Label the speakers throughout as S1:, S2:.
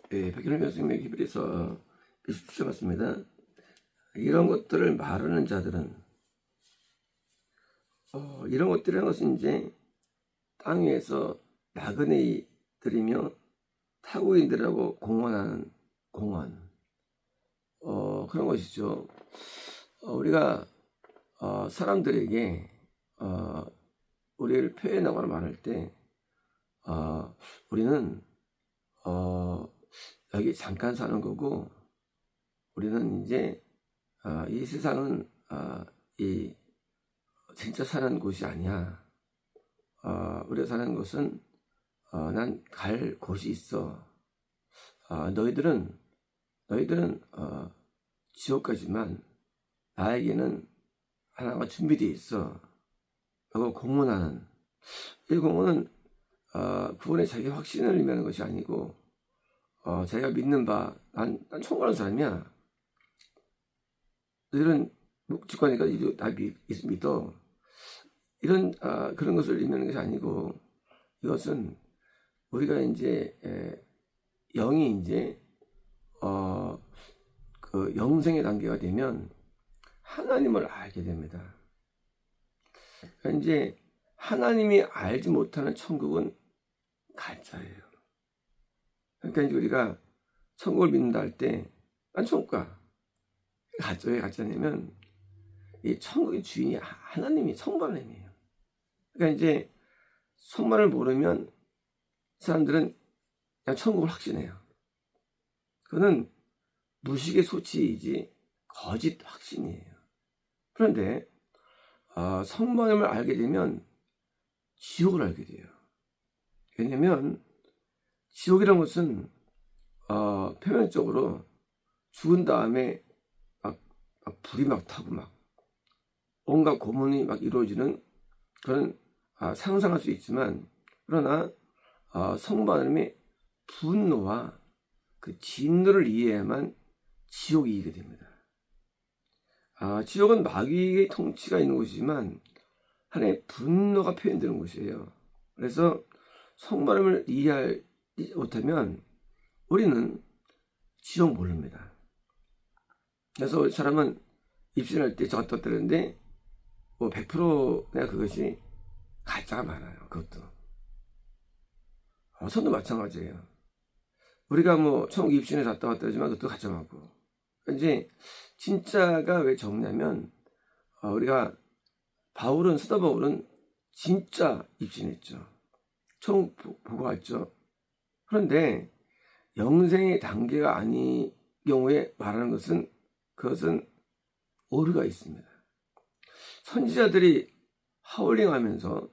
S1: 백현우 교수님의 히브리서 27절 맞습니다. 이런 것들을 말하는 자들은 이런 것들이라는 것은 이제 땅 위에서 나그네 들이며 타국인들하고 공헌하는 공헌 그런 것이죠. 우리가 사람들에게 우리를 표현하거나 말할 때 우리는 여기 잠깐 사는 거고 우리는 이제 이 세상은 이 진짜 사는 곳이 아니야. 우리가 사는 곳은 난 갈 곳이 있어. 너희들은 지옥 가지만 나에게는 하나가 준비되어 있어. 라고 공언하는, 이 공언은 구원의 자기 확신을 의미하는 것이 아니고 자기가 믿는 바, 난 천국하는 사람이야. 너희들은 묵직하니까 다 믿어. 이런 그런 것을 의미하는 것이 아니고, 이것은 우리가 이제 영이 이제 그 영생의 단계가 되면 하나님을 알게 됩니다. 그러니까 이제 하나님이 알지 못하는 천국은 가짜예요. 그러니까 이제 우리가 천국을 믿는다 할 때 난 천국 가. 가짜예요. 가짜냐면 이 천국의 주인이 하나님이 성부하나님이에요. 그러니까 이제 성만을 모르면 사람들은 그냥 천국을 확신해요. 그거는 무식의 소치이지 거짓 확신이에요. 그런데 성만을 알게 되면 지옥을 알게 돼요. 왜냐면 지옥이라는 것은 표면적으로 죽은 다음에 막 불이 막 타고 막 온갖 고문이 막 이루어지는 그런 상상할 수 있지만, 그러나 성부 하나님의 분노와 그 진노를 이해해야만 지옥이 이기게 됩니다. 지옥은 마귀의 통치가 있는 곳이지만 하나님의 분노가 표현되는 곳이에요. 그래서 성부 하나님을 이해하지 못하면 우리는 지옥 모릅니다. 그래서 사람은 입신할 때 저가 떴다는데 뭐 100% 그냥 그것이 가짜가 많아요. 그것도. 선도 마찬가지예요. 우리가 뭐 천국 입신에 갔다 왔다 하지만 그것도 가짜 많고. 이제 진짜가 왜 적냐면 우리가 사도 바울은 진짜 입신했죠. 천국 보고 왔죠. 그런데 영생의 단계가 아닌 경우에 말하는 것은 그것은 오류가 있습니다. 선지자들이 하울링하면서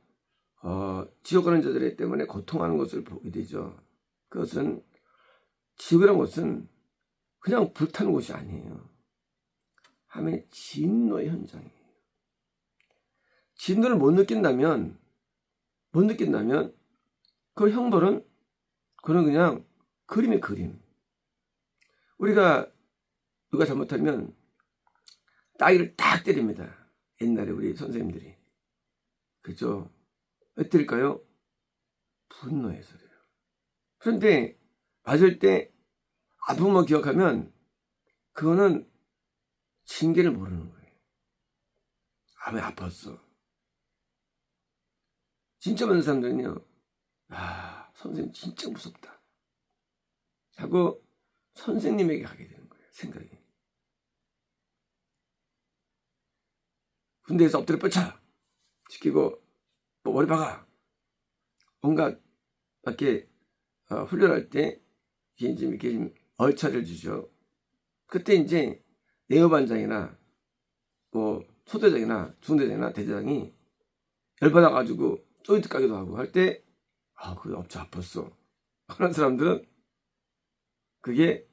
S1: 지옥 가는 자들 때문에 고통하는 것을 보게 되죠. 그것은 지옥이라는 것은 그냥 불타는 곳이 아니에요. 하나님의 진노의 현장이에요. 진노를 못 느낀다면 그 형벌은 그건 그냥 그림의 그림. 우리가 누가 잘못하면 따위를 딱 때립니다. 옛날에 우리 선생님들이. 그죠? 왜 때릴까요? 분노해서요. 그런데 맞을 때 아픔만 기억하면 그거는 징계를 모르는 거예요. 왜 아팠어? 진짜 많은 사람들은요, 선생님 진짜 무섭다 하고 선생님에게 가게 되는 거예요. 생각이. 군대에서 엎드려 뻗쳐 시키고 뭐 머리 박아 온갖 밖에 훈련할 때 이렇게 얼차를 주죠. 그때 이제 내어반장이나 뭐 소대장이나 중대장이나 대대장이 열받아가지고 조인트 까기도 하고 할 때 그게 엄청 아팠어 그런 사람들은 그게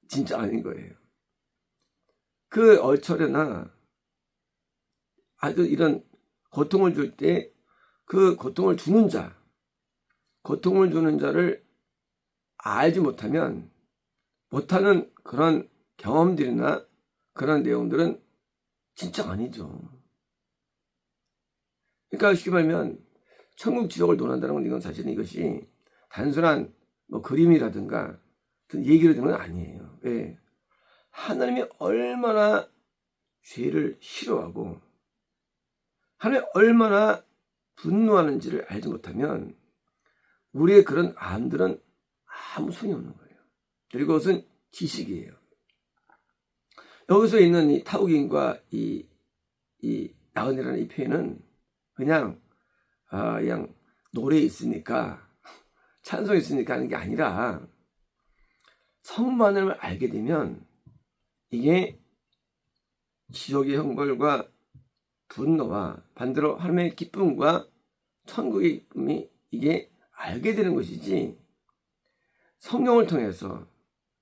S1: 진짜 아닌 거예요. 그 얼차려나 아주 이런 고통을 줄 때 그 고통을 주는 자를 알지 못하면 못하는 그런 경험들이나 그런 내용들은 진짜 아니죠. 그러니까 쉽게 말하면 천국 지옥을 논한다는 건 이건 사실은 이것이 단순한 뭐 그림이라든가 어떤 얘기로 되는 건 아니에요. 왜? 하나님이 얼마나 죄를 싫어하고 하나님이 얼마나 분노하는지를 알지 못하면 우리의 그런 암들은 아무 소용이 없는 거예요. 그리고 그것은 지식이에요. 여기서 있는 이 타우긴과 이 나은이라는 이 표현은 그냥 노래 있으니까 찬송 있으니까 하는 게 아니라 성부 하나님을 알게 되면 이게 지옥의 형벌과 분노와 반대로 하나님의 기쁨과 천국의 기쁨이 이게 알게 되는 것이지, 성경을 통해서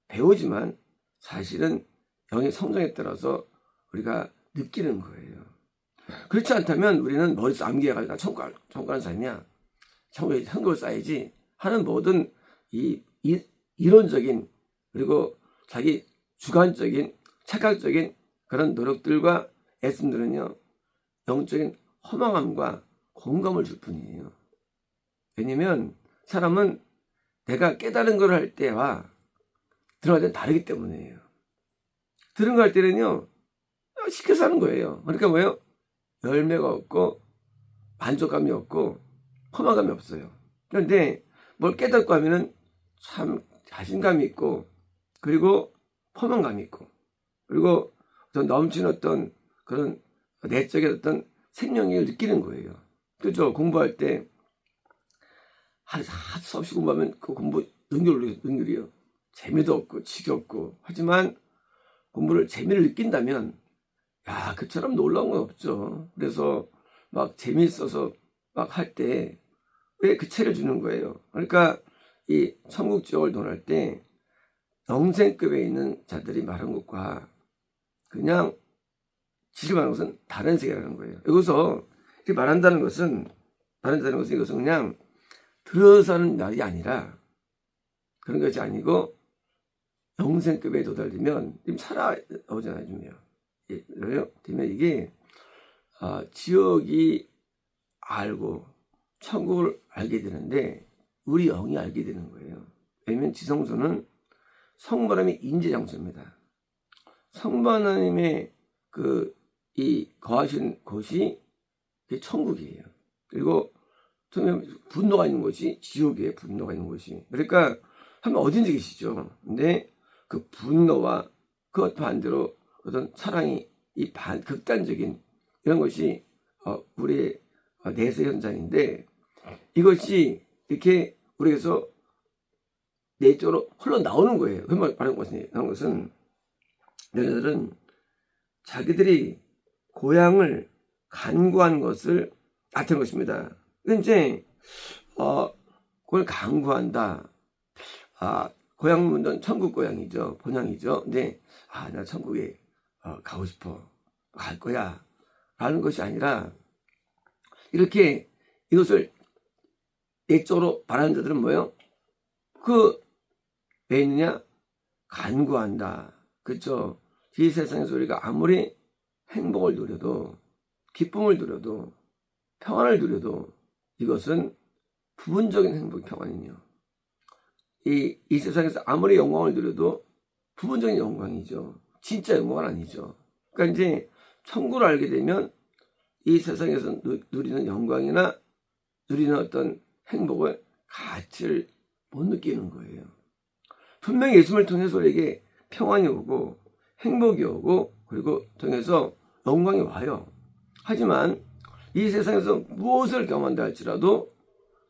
S1: 배우지만 사실은 영의 성장에 따라서 우리가 느끼는 거예요. 그렇지 않다면 우리는 머릿속 암기해가지고 나 천국 가는 사람이야, 천국에 현금을 쌓아야지 하는 모든 이론적인 그리고 자기 주관적인 착각적인 그런 노력들과 애씀들은요, 영적인 허망함과 공감을 줄 뿐이에요. 왜냐면 사람은 내가 깨달은 걸 할 때와 들어갈 때는 다르기 때문이에요. 들은 거 할 때는요, 쉽게 사는 거예요. 그러니까 뭐예요? 열매가 없고 만족감이 없고 허망감이 없어요. 그런데 뭘 깨닫고 하면은 참 자신감이 있고 그리고 포만감이 있고 그리고 어떤 넘치는 어떤 그런 내적인 어떤 생명력을 느끼는 거예요. 그죠? 공부할 때 하루 수없이 공부하면 그 공부 능률이요. 재미도 없고 지겹고 하지만 공부를 재미를 느낀다면 그처럼 놀라운 건 없죠. 그래서 막 재미있어서 막 할 때 왜 그 채를 주는 거예요. 그러니까 이 천국 지옥을 논할 때 영생급에 있는 자들이 말한 것과 그냥 지금 말하는 것은 다른 세계라는 거예요. 여기서 이렇게 말한다는 것은 이것은 그냥 들어서 하는 말이 아니라 그런 것이 아니고 영생급에 도달되면 지금 살아오잖아요. 되면 이게 지옥이 알고 천국을 알게 되는데 우리 영이 알게 되는 거예요. 왜냐면 지성소는 성부 하나님의 인재 장소입니다. 성부 하나님의 이 거하신 곳이 천국이에요. 그리고 분노가 있는 곳이 지옥이에요. 분노가 있는 곳이. 그러니까 하면 어딘지 계시죠. 근데 그 분노와 그 반대로 어떤 사랑이 극단적인 이런 것이 우리의 내세 현장인데, 이것이 이렇게 우리에게서 내적으로 흘러나오는 거예요. 그 말하는 것은 여자들은 자기들이 고향을 간구한 것을 나타낸 것입니다. 근데 이제 그걸 간구한다. 고향 문은 천국 고향이죠. 본향이죠. 근데 나 천국에 가고 싶어. 갈 거야. 라는 것이 아니라 이렇게 이것을 내적으로 바라는 자들은 뭐예요? 왜 있느냐? 간구한다. 그렇죠? 이 세상에서 우리가 아무리 행복을 누려도 기쁨을 누려도 평안을 누려도 이것은 부분적인 행복 평안이요. 이 세상에서 아무리 영광을 누려도 부분적인 영광이죠. 진짜 영광은 아니죠. 그러니까 이제 천국을 알게 되면 이 세상에서 누리는 영광이나 누리는 어떤 행복을 가치를 못 느끼는 거예요. 분명히 예수님을 통해서 우리에게 평안이 오고 행복이 오고 그리고 통해서 영광이 와요. 하지만 이 세상에서 무엇을 경험한다 할지라도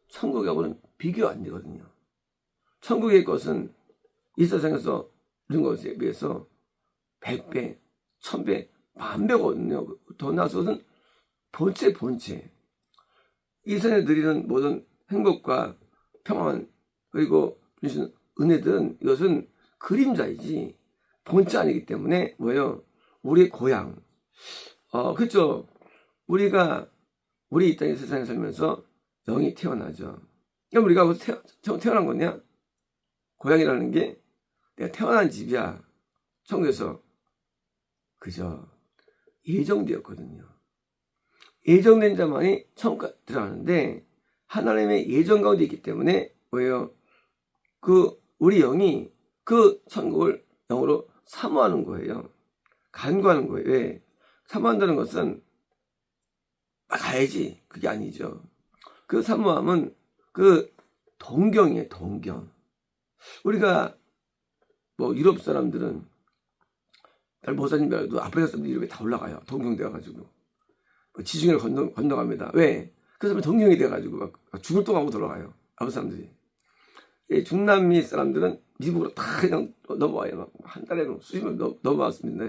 S1: 천국하고는 비교 안 되거든요. 천국의 것은 이 세상에서 누린 것에 비해서 100배, 1000배, 1000배거든요. 더 나서는 본체. 이 세상에 누리는 모든 행복과 평안 그리고 주신 은혜들은 이것은 그림자이지 본체 아니기 때문에 뭐예요? 우리의 고향. 그렇죠. 우리 이 땅의 세상에 살면서 영이 태어나죠. 그럼 우리가 태어난 거냐? 고향이라는 게 내가 태어난 집이야. 천국에서. 그죠. 예정되었거든요. 예정된 자만이 천국 들어가는데 하나님의 예정 가운데 있기 때문에 뭐예요? 우리 영이 그 천국을 영으로 사모하는 거예요. 간구하는 거예요. 왜? 사모한다는 것은 가야지. 그게 아니죠. 그 사모함은 동경이에요. 동경. 우리가 유럽 사람들은 모사님이라도 아프리카 사람들 이름이 다 올라가요. 동경돼가지고 지중해를 건너갑니다. 왜? 그 사람이 동경이 돼가지고 막 죽을 동하고 돌아가요. 아부 사람들이. 중남미 사람들은 미국으로 다 그냥 넘어와요. 막 한 달에 수십만 넘어왔습니다.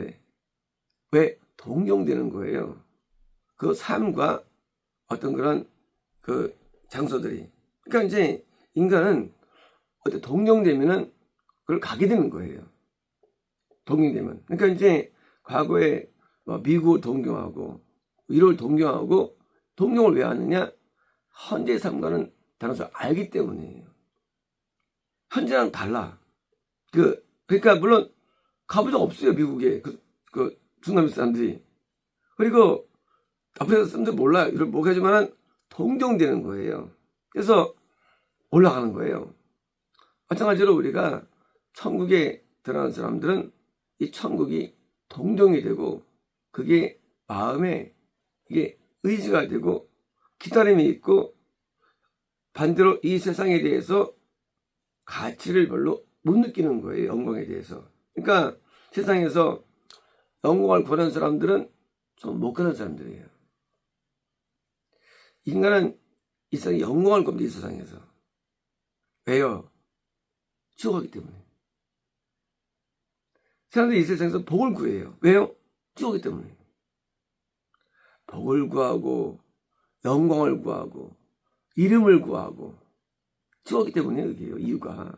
S1: 왜? 동경되는 거예요. 그 삶과 어떤 그런 장소들이. 그러니까 이제 인간은 어떤 동경되면은 그걸 가게 되는 거예요. 동경되면. 그러니까 이제 과거에 미국을 동경하고 이를 동경하고 동경을 왜 하느냐? 현재의 삶과는 다른 것을 알기 때문이에요. 현재랑 달라. 그러니까 물론 가본 적 없어요. 미국에 중남미 사람들이. 그리고 아프리카 사람들 몰라요. 이걸 하지만은 동경되는 거예요. 그래서 올라가는 거예요. 마찬가지로 우리가 천국에 들어가는 사람들은 이 천국이 동경이 되고 그게 마음에 이게 의지가 되고 기다림이 있고 반대로 이 세상에 대해서 가치를 별로 못 느끼는 거예요. 영광에 대해서. 그러니까 세상에서 영광을 구하는 사람들은 좀 못 가는 사람들이에요. 인간은 이 세상에 영광을 겁니다. 이 세상에서. 왜요? 죽어가기 때문에. 사람들이 이 세상에서 복을 구해요. 왜요? 죽어가기 때문에. 복을 구하고 영광을 구하고 이름을 구하고 죽었기 때문에 여기에요. 이유가.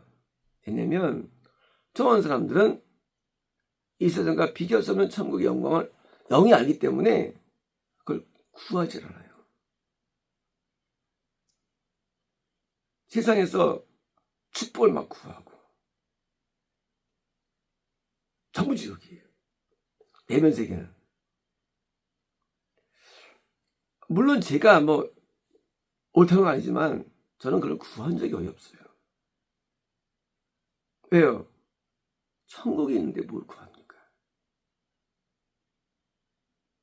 S1: 왜냐면 좋은 사람들은 이 세상과 비교할 수 없는 천국의 영광을 영이 알기 때문에 그걸 구하지 않아요. 세상에서 축복을 막 구하고 전부 지옥이에요. 내면 세계는. 물론 제가 옳다는 건 아니지만 저는 그걸 구한 적이 거의 없어요. 왜요? 천국이 있는데 뭘 구합니까?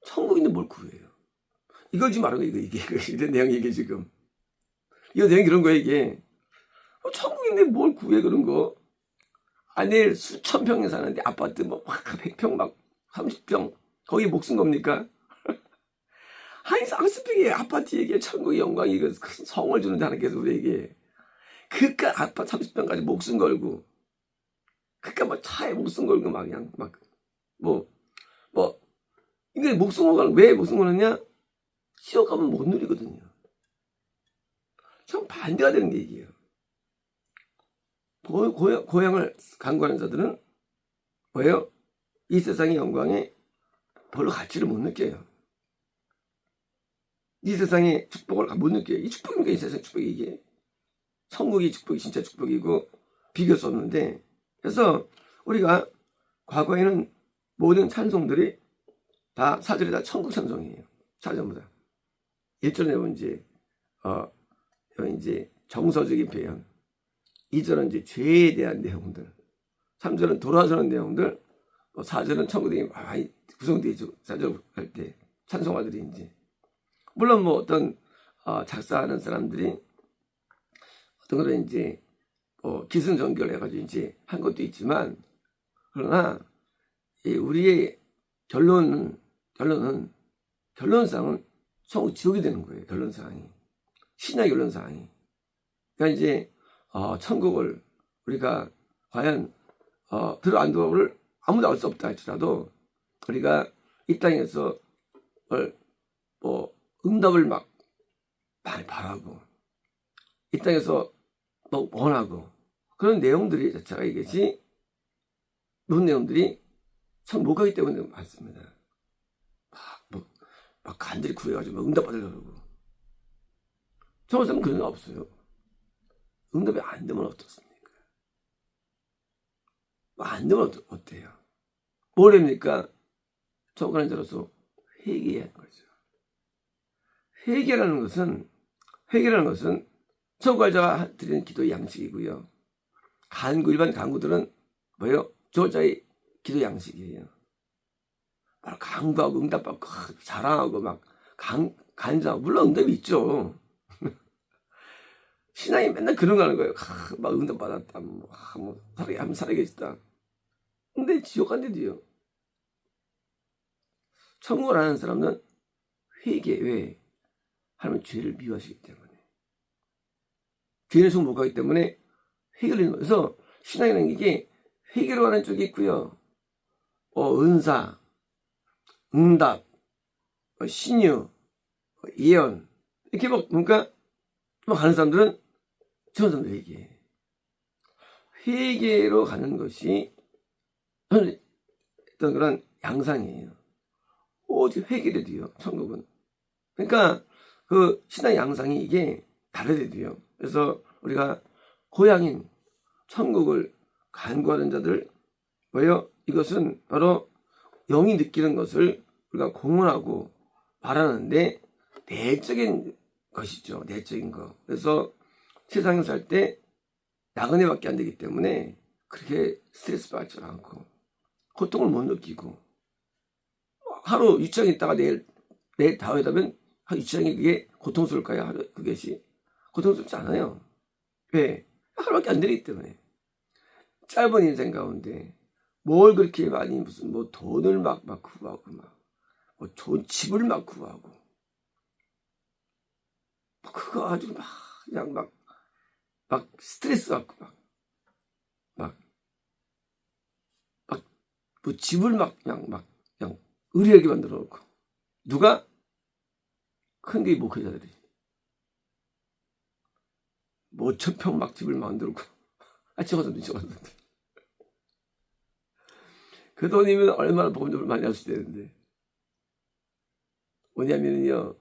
S1: 천국이 있는데 뭘 구해요? 이걸 지금 말하는 거예요. 이게 이런 내용이 이게 지금. 이 내용이 그런 거예요. 이게. 천국이 있는데 뭘 구해 그런 거. 아내 수천 평에 사는데 아파트 100평 30평 거기 목숨 겁니까? 아니 상습이게 아파트 얘기에 천국의 영광이 이거 큰 성을 주는데 하나님께서 우리에게 그깟 아파트 30평까지 목숨 걸고 그깟 차에 목숨 걸고 그냥 이게 목숨 걸고 왜 목숨 걸느냐? 지옥 가면 못 누리거든요. 참 반대가 되는 게 얘기예요. 고향을 간구하는 자들은 뭐예요? 이 세상의 영광에 별로 가치를 못 느껴요. 이 세상의 축복을 못 느껴요. 이 축복인가? 이 세상 축복이 이게. 천국이 축복이 진짜 축복이고 비교할 수 없는데. 그래서 우리가 과거에는 모든 찬송들이 다 사절이 다 천국 찬송이에요. 사전부 다. 1절에 보면 이제 정서적인 표현. 2절은 이제 죄에 대한 내용들. 3절은 돌아서는 내용들. 4절은 천국이 많이 구성되어 있죠. 4절 할 때 찬송가들이 이제. 물론 어떤 작사하는 사람들이 어떤 거를 이제 기승전결 해가지고 이제 한 것도 있지만, 그러나 우리의 결론상은 천국 지옥이 되는 거예요. 결론상이. 신의 결론상이. 그러니까 이제 천국을 우리가 과연 들어 안 들어를 아무도 알 수 없다 할지라도 우리가 이 땅에서 응답을 막 많이 바라고 이 땅에서 원하고 그런 내용들이 자체가 이것이 그런 내용들이 참 못 가기 때문에 많습니다. 막 간절히 구해가지고 응답 받으려고. 저 사람은 그런 거 없어요. 응답이 안 되면 어떻습니까? 안 되면 어때요? 뭐랍니까? 저가는 자로서 회개해야 하는 거죠. 회개라는 것은 천국 갈 자가 드리는 기도의 양식이고요. 일반 간구들은 뭐예요? 저자의 기도 양식이에요. 강구하고 응답받고 자랑하고 막 간증하고, 물론 응답이 있죠. 신앙이 맨날 그런 거 하는 거예요. 막 응답받았다. 살아계시다. 근데 지옥 간대도요. 천국을 아는 사람은 회개. 왜? 하나님은 죄를 미워하시기 때문에. 죄는 속 못 가기 때문에 회개를. 그래서 신앙이라는 게 회개로 가는 쪽이 있고요. 은사, 응답, 신유, 예언, 이렇게 그러니까 가는 사람들은 저런 사람들 회개로 가는 것이 어떤 그런 양상이에요. 오직 회개를 돼요, 천국은. 그러니까 그 신앙 양상이 이게 다르대요. 그래서 우리가 고향인 천국을 간구하는 자들, 뭐예요? 이것은 바로 영이 느끼는 것을 우리가 공언하고 말하는데 내적인 것이죠. 내적인 거. 그래서 세상에 살 때 나그네밖에 안 되기 때문에 그렇게 스트레스 받지 않고 고통을 못 느끼고, 하루 유치장에 있다가 내일 다음에 되면 유치장이 그게 고통스러울까요? 하루 그것이 고통스럽지 않아요. 왜? 하루밖에 안 되기 때문에. 짧은 인생 가운데 뭘 그렇게 많이 무슨 돈을 막 구하고 좋은 집을 막 구하고 그거 아주 그냥 스트레스 받고 집을 그냥 의리하게 만들어 놓고, 누가? 큰 게 목회자들이 5,000평 집을 만들고 찍어서 그 돈이면 얼마나 복음적으로 많이 할 수 되는데. 뭐냐면요,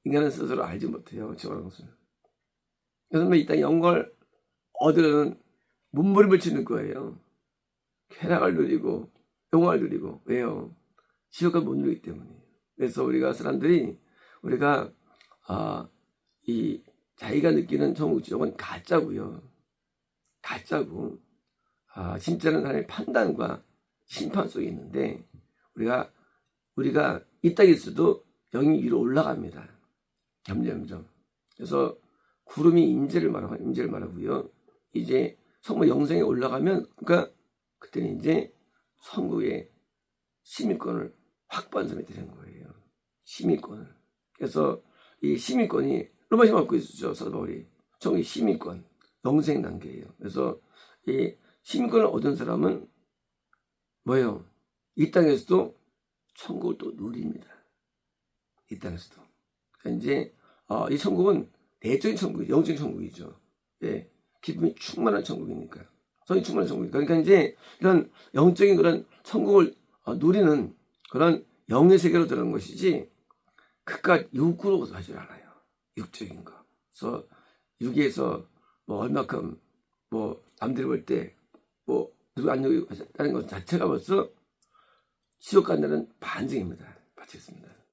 S1: 인간은 스스로 알지 못해요, 저런 것을. 그래서 이 땅 영광을 얻으려는 몸부림을 치는 거예요. 쾌락을 누리고 영광을 누리고. 왜요? 지옥을 못 누리기 때문에. 그래서 사람들이 이 자기가 느끼는 천국 지옥은 가짜고요. 가짜고, 진짜는 하나님의 판단과 심판 속에 있는데, 우리가 이 땅에 있어도 영이 위로 올라갑니다. 점점점. 그래서 구름이 임재를 말하고요. 이제 성모 영생에 올라가면, 그러니까 그때는 이제 천국의 시민권을 확보한 사람이 되는 거예요. 시민권을. 그래서 이 시민권이 로마시 갖고 있었죠, 사도 바울이. 천국의 시민권, 영생 단계예요. 그래서 이 시민권을 얻은 사람은 뭐예요? 이 땅에서도 천국을 또 누립니다. 이 땅에서도. 그러니까 이제 이 천국은 내적인 천국, 영적인 천국이죠. 예, 기쁨이 충만한 천국이니까요. 성이 충만한 천국이니까. 그러니까 이제 이런 영적인 그런 천국을 누리는 그런 영의 세계로 들어가는 것이지, 그깟 육구로 하지 않아요. 육적인 거. 그래서 육에서 얼마큼 남들이 볼 때 누구 안 누리고 하셨다는 것 자체가 벌써 지옥 간다는 반증입니다. 바치겠습니다.